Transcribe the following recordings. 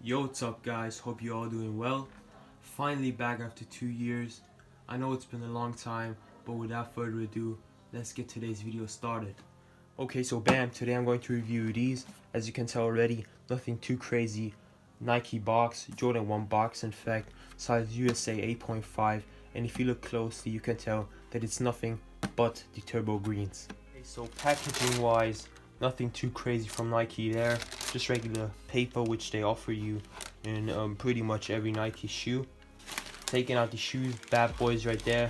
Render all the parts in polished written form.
Yo, what's up guys? Hope you all doing well. Finally back after 2 years. I know it's been a long time, but without further ado, let's get today's video started. Okay, so bam, today I'm going to review these. As you can tell already, nothing too crazy. Nike box, Jordan 1 box in fact, size USA 8.5, and if you look closely you can tell that it's nothing but the turbo greens. Okay, so packaging wise, nothing too crazy from Nike there, just regular paper which they offer you in pretty much every Nike shoe. Taking out the shoes, bad boys right there,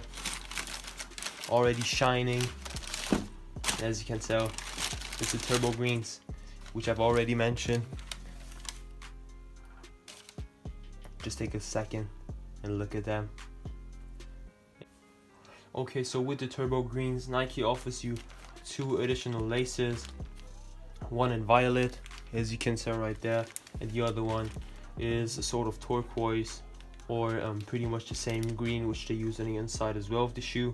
already shining. As you can tell, it's the turbo greens, which I've already mentioned. Just take a second and look at them. Okay, so with the turbo greens, Nike offers you 2 additional laces, one in violet, as you can tell right there, and the other one is a sort of turquoise, or pretty much the same green which they use on the inside as well of the shoe.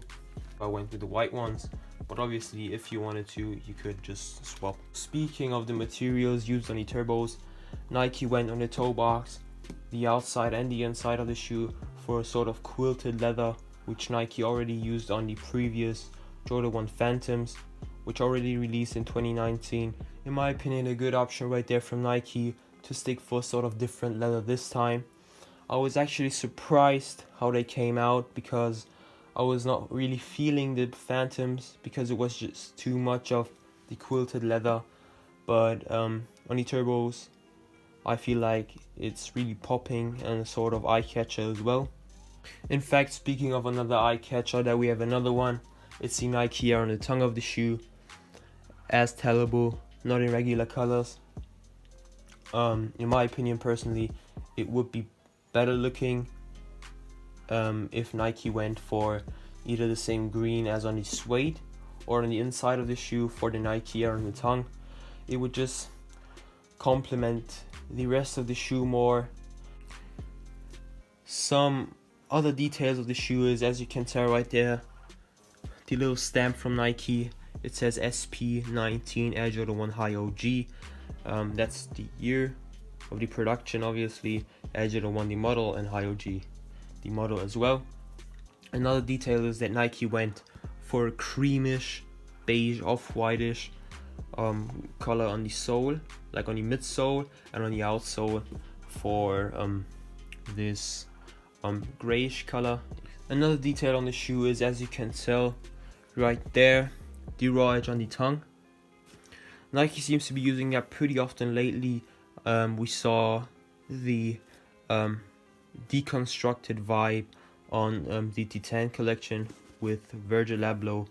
I went with the white ones, but obviously if you wanted to, you could just swap. Speaking of the materials used on the turbos, Nike went on the toe box, the outside and the inside of the shoe, for a sort of quilted leather which Nike already used on the previous Jordan 1 Phantoms, which already released in 2019. In my opinion, a good option right there from Nike to stick for sort of different leather this time. I was actually surprised how they came out, because I was not really feeling the Phantoms because it was just too much of the quilted leather, but on the turbos I feel like it's really popping and a sort of eye catcher as well. In fact, speaking of another eye catcher, that we have another one. It's the Nike Air on the tongue of the shoe, as tellable, not in regular colors. In my opinion personally, it would be better looking if Nike went for either the same green as on the suede, or on the inside of the shoe for the Nike Air on the tongue. It would just complement the rest of the shoe more. Some other details of the shoe is, as you can tell right there, the little stamp from Nike. It says SP19 Air Jordan 1 High OG. That's the year of the production, obviously. Air Jordan 1 the model, and High OG the model as well. Another detail is that Nike went for a creamish, beige, off-whitish color on the sole, like on the midsole, and on the outsole for this grayish color. Another detail on the shoe is, as you can tell right there, the raw edge on the tongue. Nike seems to be using that pretty often lately. We saw the deconstructed vibe on the T10 collection with Virgil Abloh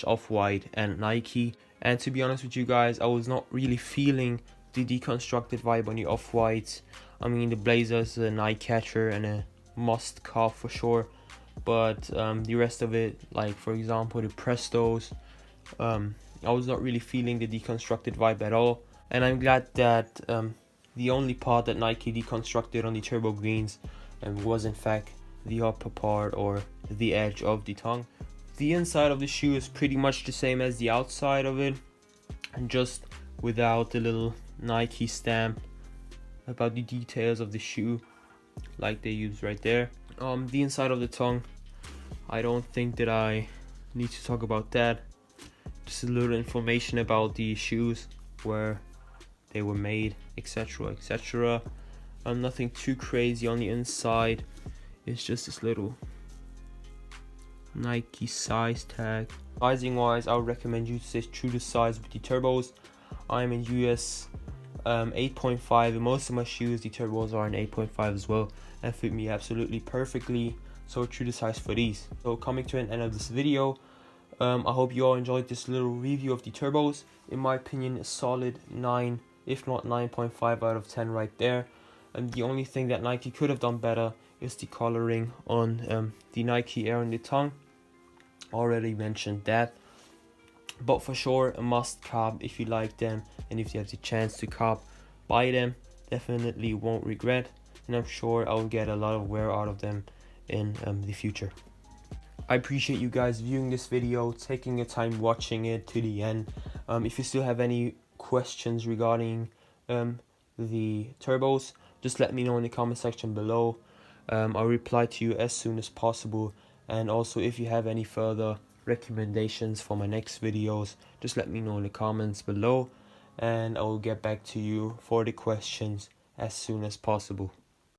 / Off-White and Nike. And to be honest with you guys, I was not really feeling the deconstructed vibe on the Off-Whites. I mean, the Blazers is an eye catcher and a must cop for sure, but the rest of it, like for example the Prestos, I was not really feeling the deconstructed vibe at all. And I'm glad that the only part that Nike deconstructed on the turbo greens was in fact the upper part, or the edge of the tongue. The inside of the shoe is pretty much the same as the outside of it, and just without the little Nike stamp about the details of the shoe like they use right there. The inside of the tongue, I don't think that I need to talk about that. Just a little information about the shoes, where they were made, etc, etc. Nothing too crazy on the inside. It's just this little Nike size tag. Sizing wise, I would recommend you to stay true to size with the turbos. I'm in US 8.5, and most of my shoes, the turbos, are in 8.5 as well, and fit me absolutely perfectly. So true to size for these. So coming to an end of this video, I hope you all enjoyed this little review of the turbos. In my opinion, a solid 9, if not 9.5 out of 10 right there. And the only thing that Nike could have done better is the coloring on the Nike Air on the tongue. Already mentioned that, but for sure a must cop if you like them, and if you have the chance to cop, buy them. Definitely won't regret, and I'm sure I'll get a lot of wear out of them in the future. I appreciate you guys viewing this video, taking your time watching it to the end. If you still have any questions regarding the turbos, just let me know in the comment section below. I'll reply to you as soon as possible. And also, if you have any further recommendations for my next videos, just let me know in the comments below, and I will get back to you for the questions as soon as possible.